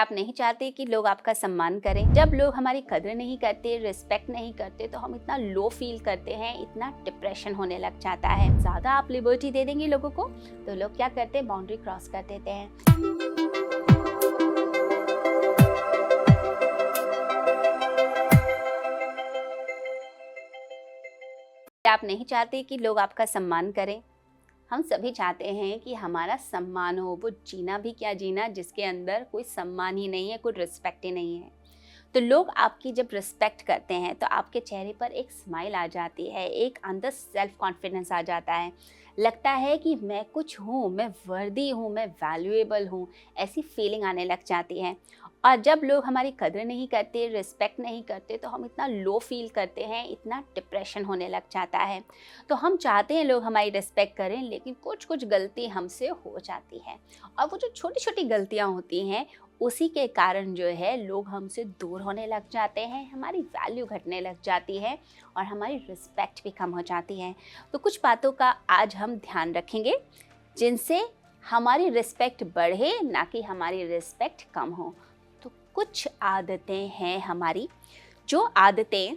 आप नहीं चाहते कि लोग आपका सम्मान करें? जब लोग हमारी कदर नहीं करते, रिस्पेक्ट नहीं करते, तो हम इतना लो फील करते हैं, इतना डिप्रेशन होने लग जाता है। ज़्यादा आप लिबर्टी दे देंगे लोगों को तो लोग क्या करते हैं, बाउंड्री क्रॉस कर देते हैं। आप नहीं चाहते कि लोग आपका सम्मान करें? हम सभी चाहते हैं कि हमारा सम्मान हो, वो जीना भी क्या जीना जिसके अंदर कोई सम्मान ही नहीं है, कोई रिस्पेक्ट ही नहीं है। तो लोग आपकी जब रिस्पेक्ट करते हैं तो आपके चेहरे पर एक स्माइल आ जाती है, एक अंदर सेल्फ कॉन्फिडेंस आ जाता है। लगता है कि मैं कुछ हूँ, मैं वर्दी हूँ, मैं वैल्यूएबल हूँ, ऐसी फीलिंग आने लग जाती है। और जब लोग हमारी कदर नहीं करते, रिस्पेक्ट नहीं करते, तो हम इतना लो फील करते हैं, इतना डिप्रेशन होने लग जाता है। तो हम चाहते हैं लोग हमारी रिस्पेक्ट करें, लेकिन कुछ कुछ गलती हमसे हो जाती है। और वो जो छोटी छोटी गलतियाँ होती हैं, उसी के कारण जो है लोग हमसे दूर होने लग जाते हैं, हमारी वैल्यू घटने लग जाती है और हमारी रिस्पेक्ट भी कम हो जाती है। तो कुछ बातों का आज हम ध्यान रखेंगे जिनसे हमारी रिस्पेक्ट बढ़े, ना कि हमारी रिस्पेक्ट कम हो। तो कुछ आदतें हैं हमारी, जो आदतें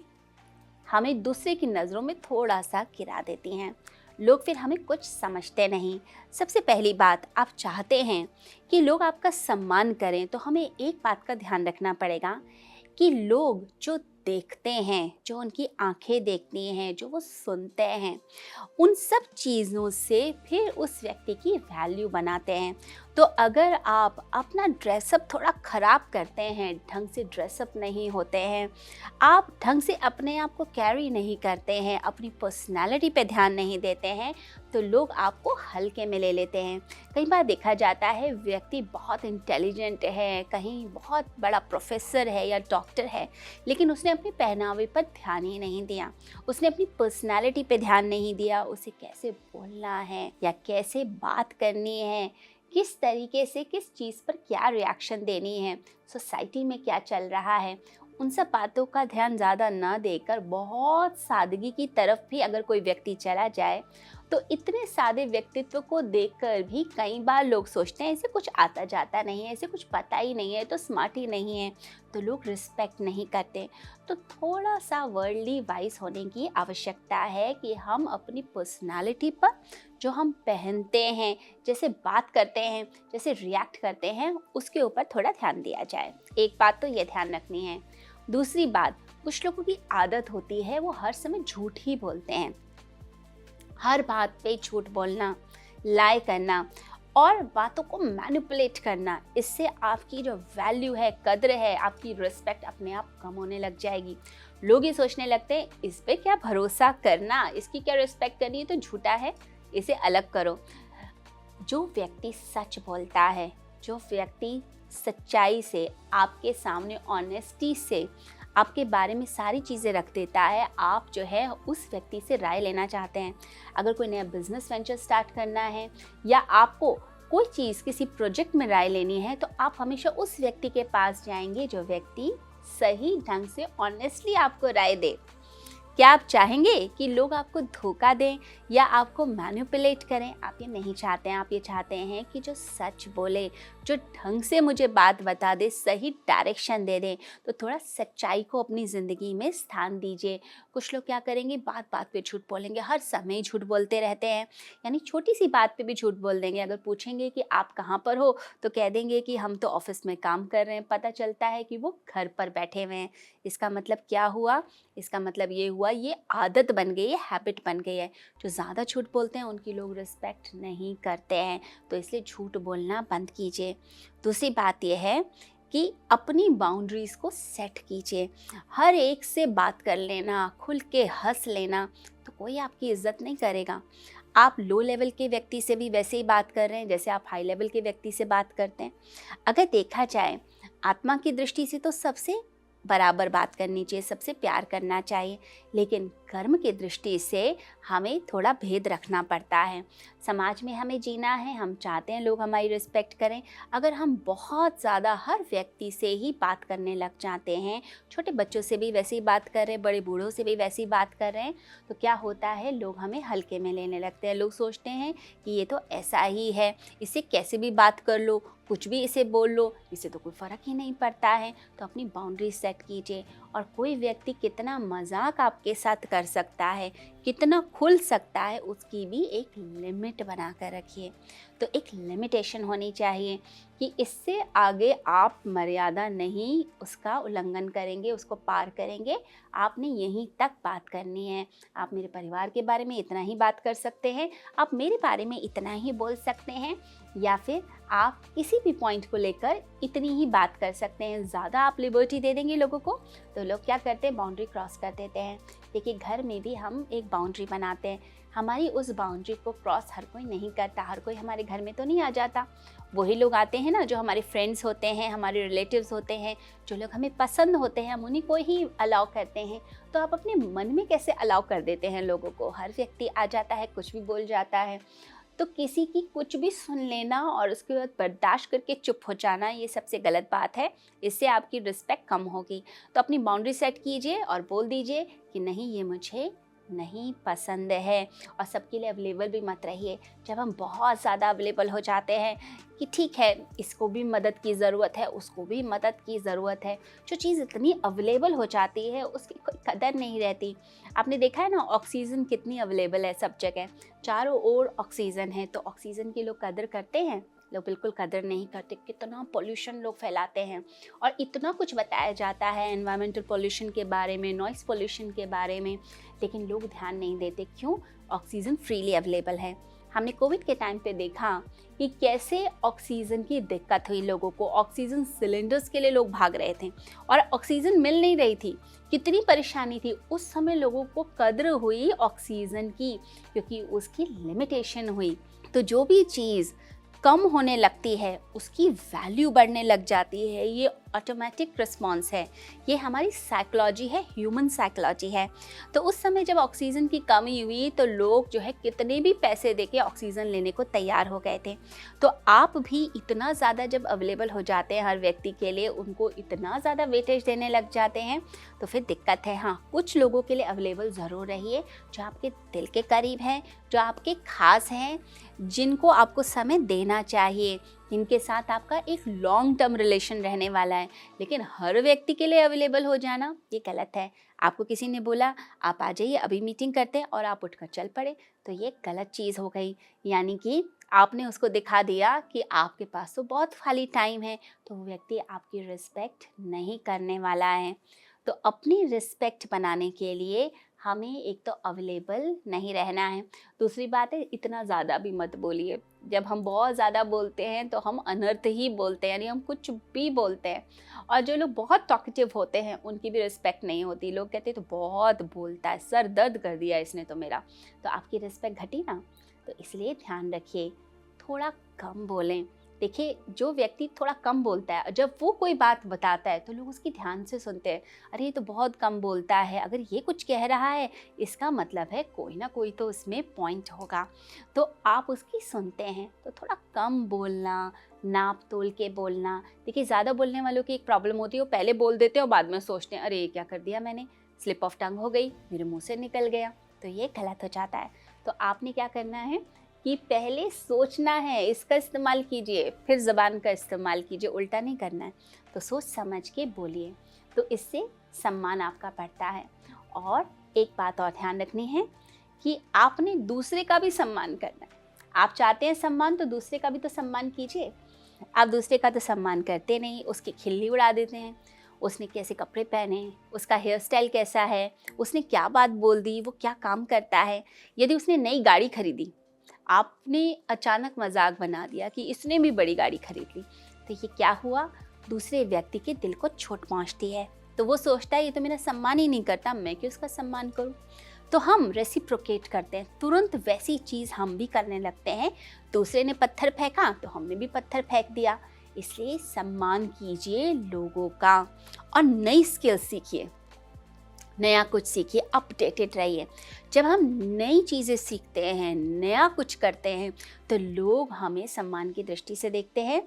हमें दूसरे की नज़रों में थोड़ा सा गिरा देती हैं। लोग फिर हमें कुछ समझते नहीं। सबसे पहली बात, आप चाहते हैं कि लोग आपका सम्मान करें, तो हमें एक बात का ध्यान रखना पड़ेगा कि लोग जो देखते हैं, जो उनकी आंखें देखती हैं, जो वो सुनते हैं, उन सब चीज़ों से फिर उस व्यक्ति की वैल्यू बनाते हैं। तो अगर आप अपना ड्रेसअप थोड़ा ख़राब करते हैं, ढंग से ड्रेसअप नहीं होते हैं, आप ढंग से अपने आप को कैरी नहीं करते हैं, अपनी पर्सनैलिटी पे ध्यान नहीं देते हैं, तो लोग आपको हल्के में ले लेते हैं। कई बार देखा जाता है व्यक्ति बहुत इंटेलिजेंट है, कहीं बहुत बड़ा प्रोफेसर है या डॉक्टर है, लेकिन उसने अपने पहनावे पर ध्यान ही नहीं दिया, उसने अपनी पर्सनैलिटी पे ध्यान नहीं दिया, उसे कैसे बोलना है या कैसे बात करनी है, किस तरीके से किस चीज़ पर क्या रिएक्शन देनी है, सोसाइटी में क्या चल रहा है, उन सब बातों का ध्यान ज़्यादा ना देकर बहुत सादगी की तरफ भी अगर कोई व्यक्ति चला जाए, तो इतने सादे व्यक्तित्व को देखकर भी कई बार लोग सोचते हैं इसे कुछ आता जाता नहीं है, इसे कुछ पता ही नहीं है, तो स्मार्ट ही नहीं है, तो लोग रिस्पेक्ट नहीं करते। तो थोड़ा सा वर्ल्डली वाइज होने की आवश्यकता है कि हम अपनी पर्सनालिटी पर, जो हम पहनते हैं, जैसे बात करते हैं, जैसे रिएक्ट करते हैं, उसके ऊपर थोड़ा ध्यान दिया जाए। एक बात तो ये ध्यान रखनी है। दूसरी बात, कुछ लोगों की आदत होती है वो हर समय झूठ ही बोलते हैं, हर बात पे झूठ बोलना, लाई करना और बातों को मैनिपुलेट करना। इससे आपकी जो वैल्यू है, कद्र है, आपकी रिस्पेक्ट अपने आप कम होने लग जाएगी। लोग ये सोचने लगते हैं इस पे क्या भरोसा करना, इसकी क्या रिस्पेक्ट करनी है, तो झूठा है, इसे अलग करो। जो व्यक्ति सच बोलता है, जो व्यक्ति सच्चाई से आपके सामने, ऑनेस्टी से आपके बारे में सारी चीज़ें रख देता है, आप जो है उस व्यक्ति से राय लेना चाहते हैं, अगर कोई नया बिजनेस वेंचर स्टार्ट करना है या आपको कोई चीज़ किसी प्रोजेक्ट में राय लेनी है, तो आप हमेशा उस व्यक्ति के पास जाएंगे जो व्यक्ति सही ढंग से ऑनेस्टली आपको राय दे। क्या आप चाहेंगे कि लोग आपको धोखा दें या आपको मैनिपुलेट करें? आप ये नहीं चाहते हैं। आप ये चाहते हैं कि जो सच बोले, जो ढंग से मुझे बात बता दे, सही डायरेक्शन दे दें। तो थोड़ा सच्चाई को अपनी ज़िंदगी में स्थान दीजिए। कुछ लोग क्या करेंगे, बात बात पे झूठ बोलेंगे, हर समय झूठ बोलते रहते हैं, यानी छोटी सी बात पे भी झूठ बोल देंगे। अगर पूछेंगे कि आप कहाँ पर हो, तो कह देंगे कि हम तो ऑफिस में काम कर रहे हैं। पता चलता है कि वो घर पर बैठे हुए हैं। इसका मतलब क्या हुआ? इसका मतलब ये हुआ, ये आदत बन गई है, हैबिट बन गई है। जो ज़्यादा झूठ बोलते हैं उनकी लोग रिस्पेक्ट नहीं करते हैं, तो इसलिए झूठ बोलना बंद कीजिए। दूसरी बात यह है कि अपनी बाउंड्रीज़ को सेट कीजिए। हर एक से बात कर लेना, खुल के हंस लेना, तो कोई आपकी इज्जत नहीं करेगा। आप लो लेवल के व्यक्ति से भी वैसे ही बात कर रहे हैं जैसे आप हाई लेवल के व्यक्ति से बात करते हैं। अगर देखा जाए आत्मा की दृष्टि से तो सबसे बराबर बात करनी चाहिए, सबसे प्यार करना चाहिए, लेकिन कर्म की दृष्टि से हमें थोड़ा भेद रखना पड़ता है। समाज में हमें जीना है, हम चाहते हैं लोग हमारी रिस्पेक्ट करें। अगर हम बहुत ज़्यादा हर व्यक्ति से ही बात करने लग जाते हैं, छोटे बच्चों से भी वैसी बात कर रहे हैं, बड़े बूढ़ों से भी वैसी बात कर रहे हैं, तो क्या होता है, लोग हमें हल्के में लेने लगते हैं। लोग सोचते हैं कि ये तो ऐसा ही है, इससे कैसे भी बात कर लो, कुछ भी इसे बोल लो, इसे तो कोई फ़र्क ही नहीं पड़ता है। तो अपनी बाउंड्री सेट कीजिए। और कोई व्यक्ति कितना मजाक आपके साथ कर सकता है, कितना खुल सकता है, उसकी भी एक लिमिट बना कर रखिए। तो एक लिमिटेशन होनी चाहिए कि इससे आगे आप मर्यादा नहीं उसका उल्लंघन करेंगे, उसको पार करेंगे। आपने यहीं तक बात करनी है। आप मेरे परिवार के बारे में इतना ही बात कर सकते हैं, आप मेरे बारे में इतना ही बोल सकते हैं, या फिर आप किसी भी पॉइंट को लेकर इतनी ही बात कर सकते हैं। ज़्यादा आप लिबर्टी दे देंगे लोगों को तो लोग क्या करते हैं, बाउंड्री क्रॉस कर देते हैं। देखिए, घर में भी हम एक बाउंड्री बनाते हैं, हमारी उस बाउंड्री को क्रॉस हर कोई नहीं करता। हर कोई हमारे घर में तो नहीं आ जाता। वही लोग आते हैं ना जो हमारे फ्रेंड्स होते हैं, हमारे रिलेटिव्स होते हैं, जो लोग हमें पसंद होते हैं, हम उन्हीं को ही अलाउ करते हैं। तो आप अपने मन में कैसे अलाउ कर देते हैं लोगों को? हर व्यक्ति आ जाता है, कुछ भी बोल जाता है। तो किसी की कुछ भी सुन लेना और उसके बाद बर्दाश्त करके चुप हो जाना, ये सबसे गलत बात है। इससे आपकी रिस्पेक्ट कम होगी। तो अपनी बाउंड्री सेट कीजिए और बोल दीजिए कि नहीं, ये मुझे नहीं पसंद है। और सबके लिए अवेलेबल भी मत रहिए। जब हम बहुत ज़्यादा अवेलेबल हो जाते हैं कि ठीक है, इसको भी मदद की ज़रूरत है, उसको भी मदद की ज़रूरत है, जो चीज़ इतनी अवेलेबल हो जाती है उसकी कोई कदर नहीं रहती। आपने देखा है ना, ऑक्सीजन कितनी अवेलेबल है सब जगह, चारों ओर ऑक्सीजन है, तो ऑक्सीजन की लोग कदर करते हैं? लोग बिल्कुल कदर नहीं करते। कितना पोल्यूशन लोग फैलाते हैं और इतना कुछ बताया जाता है एनवायरमेंटल पोल्यूशन के बारे में, नॉइस पोल्यूशन के बारे में, लेकिन लोग ध्यान नहीं देते। क्यों? ऑक्सीजन फ्रीली अवेलेबल है। हमने कोविड के टाइम पे देखा कि कैसे ऑक्सीजन की दिक्कत हुई लोगों को। ऑक्सीजन सिलेंडर्स के लिए लोग भाग रहे थे और ऑक्सीजन मिल नहीं रही थी। कितनी परेशानी थी। उस समय लोगों को कद्र हुई ऑक्सीजन की, क्योंकि उसकी लिमिटेशन हुई। तो जो भी चीज़ कम होने लगती है उसकी वैल्यू बढ़ने लग जाती है। ये ऑटोमेटिक रिस्पॉन्स है, ये हमारी साइकोलॉजी है, ह्यूमन साइकोलॉजी है। तो उस समय जब ऑक्सीजन की कमी हुई तो लोग जो है कितने भी पैसे देके ऑक्सीजन लेने को तैयार हो गए थे। तो आप भी इतना ज़्यादा जब अवेलेबल हो जाते हैं हर व्यक्ति के लिए, उनको इतना ज़्यादा वेटेज देने लग जाते हैं तो फिर दिक्कत है। हाँ, कुछ लोगों के लिए अवेलेबल ज़रूर रहिए, जो आपके दिल के करीब हैं, जो आपके खास हैं, जिनको आपको समय देना चाहिए, जिनके साथ आपका एक लॉन्ग टर्म रिलेशन रहने वाला है। लेकिन हर व्यक्ति के लिए अवेलेबल हो जाना ये गलत है। आपको किसी ने बोला आप आ जाइए अभी मीटिंग करते हैं और आप उठकर चल पड़े, तो ये गलत चीज़ हो गई। यानी कि आपने उसको दिखा दिया कि आपके पास तो बहुत खाली टाइम है, तो वो व्यक्ति आपकी रिस्पेक्ट नहीं करने वाला है। तो अपनी रिस्पेक्ट बनाने के लिए हमें एक तो अवेलेबल नहीं रहना है। दूसरी बात है, इतना ज़्यादा भी मत बोलिए। जब हम बहुत ज़्यादा बोलते हैं तो हम अनर्थ ही बोलते हैं, यानी हम कुछ भी बोलते हैं। और जो लोग बहुत टॉकेटिव होते हैं उनकी भी रिस्पेक्ट नहीं होती। लोग कहते हैं तो बहुत बोलता है, सर दर्द कर दिया इसने तो मेरा। तो आपकी रिस्पेक्ट घटी ना। तो इसलिए ध्यान रखिए, थोड़ा कम बोलें। देखिए, जो व्यक्ति थोड़ा कम बोलता है, जब वो कोई बात बताता है तो लोग उसकी ध्यान से सुनते हैं। अरे ये तो बहुत कम बोलता है, अगर ये कुछ कह रहा है इसका मतलब है कोई ना कोई तो उसमें पॉइंट होगा, तो आप उसकी सुनते हैं। तो थोड़ा कम बोलना, नाप तोल के बोलना। देखिए, ज़्यादा बोलने वालों की एक प्रॉब्लम होती है, वो पहले बोल देते हैं और बाद में सोचते हैं अरे ये क्या कर दिया मैंने, स्लिप ऑफ टंग हो गई, मेरे मुँह से निकल गया, तो ये गलत हो जाता है। तो आपने क्या करना है कि पहले सोचना है, इसका इस्तेमाल कीजिए, फिर ज़बान का इस्तेमाल कीजिए, उल्टा नहीं करना है। तो सोच समझ के बोलिए, तो इससे सम्मान आपका बढ़ता है। और एक बात और ध्यान रखनी है कि आपने दूसरे का भी सम्मान करना है। आप चाहते हैं सम्मान, तो दूसरे का भी तो सम्मान कीजिए। आप दूसरे का तो सम्मान करते नहीं, उसकी खिल्ली उड़ा देते हैं। उसने कैसे कपड़े पहने, उसका हेयर स्टाइल कैसा है, उसने क्या बात बोल दी, वो क्या काम करता है। यदि उसने नई गाड़ी खरीदी, आपने अचानक मजाक बना दिया कि इसने भी बड़ी गाड़ी खरीद ली, तो ये क्या हुआ, दूसरे व्यक्ति के दिल को चोट पहुंचती है। तो वो सोचता है ये तो मेरा सम्मान ही नहीं करता, मैं क्यों उसका सम्मान करूं। तो हम रेसिप्रोकेट करते हैं, तुरंत वैसी चीज़ हम भी करने लगते हैं। दूसरे ने पत्थर फेंका तो हमने भी पत्थर फेंक दिया। इसलिए सम्मान कीजिए लोगों का और नई स्किल्स सीखिए। नया कुछ सीखिए, अपडेटेड रहिए। जब हम नई चीज़ें सीखते हैं, नया कुछ करते हैं, तो लोग हमें सम्मान की दृष्टि से देखते हैं।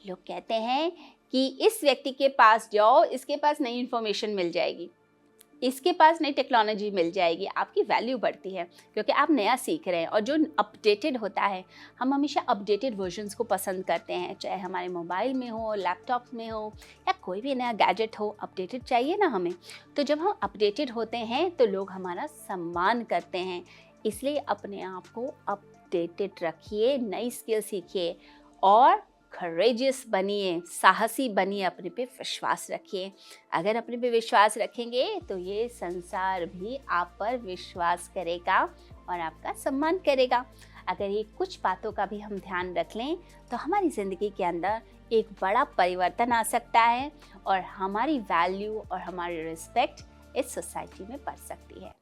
लोग कहते हैं कि इस व्यक्ति के पास जाओ, इसके पास नई इन्फॉर्मेशन मिल जाएगी, इसके पास नई टेक्नोलॉजी मिल जाएगी। आपकी वैल्यू बढ़ती है क्योंकि आप नया सीख रहे हैं। और जो अपडेटेड होता है, हम हमेशा अपडेटेड वर्जन्स को पसंद करते हैं, चाहे हमारे मोबाइल में हो, लैपटॉप में हो, या कोई भी नया गैजेट हो, अपडेटेड चाहिए ना हमें। तो जब हम अपडेटेड होते हैं तो लोग हमारा सम्मान करते हैं। इसलिए अपने आप को अपडेटेड रखिए, नई स्किल सीखिए और करेजियस बनिए, साहसी बनिए, अपने पे विश्वास रखिए। अगर अपने पे विश्वास रखेंगे तो ये संसार भी आप पर विश्वास करेगा और आपका सम्मान करेगा। अगर ये कुछ बातों का भी हम ध्यान रख लें तो हमारी ज़िंदगी के अंदर एक बड़ा परिवर्तन आ सकता है और हमारी वैल्यू और हमारी रिस्पेक्ट इस सोसाइटी में बढ़ सकती है।